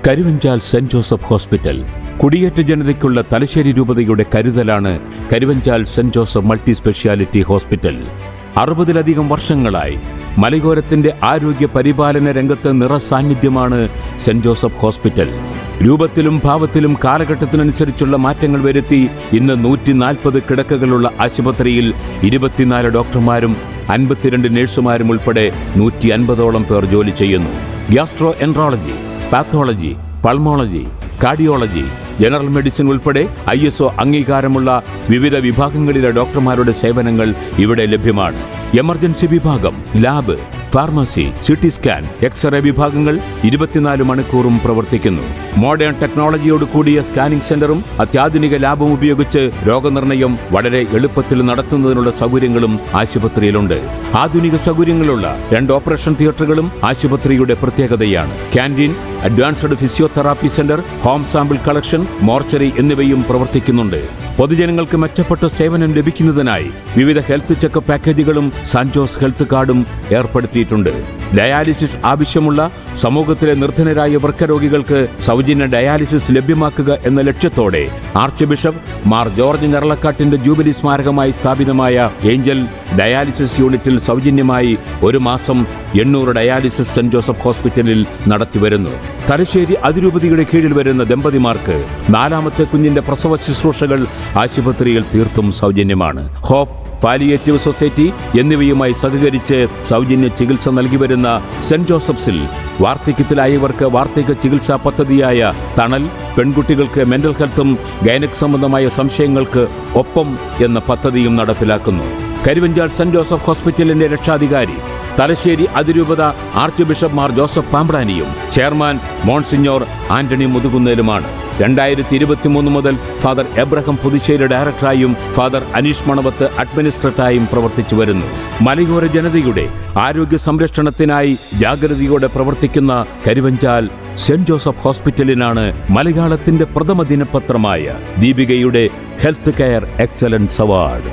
Karuvanchal saint Joseph hospital. കുടിയേറ്റ ജനതയ്ക്കുള്ള തലശ്ശേരി രൂപതയുടെ കരുതലാണ് Karuvanchal saint Joseph multi speciality hospital. 60-ലധികം വർഷങ്ങളായി മലയോരത്തിന്റെ ആരോഗ്യ പരിപാലന രംഗത്ത് നിറസാന്നിധ്യമാണ് സെന്റ് ജോസഫ് ഹോസ്പിറ്റൽ. രൂപത്തിലും ഭാവത്തിലും കാലഘട്ടത്തിനനുസരിച്ചുള്ള മാറ്റങ്ങൾ വരുത്തി ഇന്ന് 140 കിടക്കകളുള്ള ആശുപത്രിയിൽ 24 ഡോക്ടർമാരും 52 നഴ്സുമാരും ഉൾപ്പെടെ 150ഓളം പേർ ജോലി ചെയ്യുന്നു. Gastro enterology, pathology, പൾമോളജി, cardiology, general medicine ഉൾപ്പെടെ ISO അംഗീകാരമുള്ള വിവിധ വിഭാഗങ്ങളിലെ ഡോക്ടർമാരുടെ സേവനങ്ങൾ ഇവിടെ ലഭ്യമാണ്. എമർജൻസി വിഭാഗം, lab, pharmacy, CT scan, x-ray വിഭാഗങ്ങൾ 24 മണിക്കൂറും പ്രവർത്തിക്കുന്നു. മോഡേൺ ടെക്നോളജിയോട് കൂടിയ സ്കാനിംഗ് സെന്ററും അത്യാധുനിക ലാബും ഉപയോഗിച്ച് രോഗനിർണയം വളരെ എളുപ്പത്തിൽ നടത്തുന്നതിനുള്ള സൗകര്യങ്ങളും ആശുപത്രിയിലുണ്ട്. ആധുനിക സൗകര്യങ്ങളുള്ള 2 ഓപ്പറേഷൻ തിയേറ്ററുകളും ആശുപത്രിയുടെ പ്രത്യേകതയാണ്. Canteen, advanced physiotherapy centre, home sample collection, mortuary എന്നിവയും പ്രവർത്തിക്കുന്നുണ്ട്. പൊതുജനങ്ങൾക്ക് മെച്ചപ്പെട്ട സേവനം ലഭിക്കുന്നതിനായി വിവിധ ഹെൽത്ത് ചെക്കപ്പ് പാക്കേജുകളും സാന്റോസ് ഹെൽത്ത് കാർഡും ഏർപ്പെടുത്തിയിട്ടുണ്ട്. ഡയാലിസിസ് ആവശ്യമുള്ള സമൂഹത്തിലെ നിർധനരായ വൃക്കരോഗികൾക്ക് സൗജന്യ ഡയാലിസിസ് ലഭ്യമാക്കുക എന്ന ലക്ഷ്യത്തോടെ ആർച്ച് ബിഷപ്പ് മാർ ജോർജ് ഞരളക്കാട്ടിന്റെ ജൂബിലി സ്മാരകമായി സ്ഥാപിതമായ ഏഞ്ചൽ ഡയാലിസിസ് യൂണിറ്റിൽ സൗജന്യമായി 1 മാസം 800 ഡയാലിസിസ് സെന്റ് ജോസഫ് ഹോസ്പിറ്റലിൽ നടത്തിവരുന്നു. തലശ്ശേരി അതിരൂപതയുടെ കീഴിൽ വരുന്ന ദമ്പതിമാർക്ക് 4ാമത്തെ കുഞ്ഞിന്റെ പ്രസവ ശുശ്രൂഷകൾ ആശുപത്രിയിൽ തീർത്തും സൗജന്യമാണ്. ഹോപ്പ് പാലിയേറ്റീവ് സൊസൈറ്റി എന്നിവയുമായി സഹകരിച്ച് സൗജന്യ ചികിത്സ നൽകിവരുന്ന സെന്റ് ജോസഫ്സിൽ വാർദ്ധക്യത്തിലായവർക്ക് വാർദ്ധക്യ ചികിത്സാ പദ്ധതിയായ തണൽ, പെൺകുട്ടികൾക്ക് മെന്റൽ ഹെൽത്തും ഗൈനക് സംബന്ധമായ സംശയങ്ങൾക്ക് ഒപ്പം എന്ന പദ്ധതിയും നടപ്പിലാക്കുന്നു. കരുവഞ്ചാൽ സെന്റ് ജോസഫ് ഹോസ്പിറ്റലിന്റെ രക്ഷാധികാരി തലശ്ശേരി അതിരൂപത ആർച്ച് ബിഷപ്പ് മാർ ജോസഫ് പാമ്പ്രാനിയും ചെയർമാൻ മോൺസിഞ്ഞോർ ആന്റണി മുതുകുന്നേലുമാണ്. 2023 മുതൽ ഫാദർ എബ്രഹാം പുതുശ്ശേരി ഡയറക്ടറായും ഫാദർ അനീഷ് മണവത്ത് അഡ്മിനിസ്ട്രേറ്ററായും പ്രവർത്തിച്ചു വരുന്നു. മലയോര ജനതയുടെ ആരോഗ്യ സംരക്ഷണത്തിനായി ജാഗ്രതയോടെ പ്രവർത്തിക്കുന്ന കരുവഞ്ചാൽ സെന്റ് ജോസഫ് ഹോസ്പിറ്റലിനാണ് മലയാളത്തിന്റെ പ്രഥമ ദിനപത്രമായ ദീപികയുടെ ഹെൽത്ത് കെയർ എക്സലൻസ് അവാർഡ്.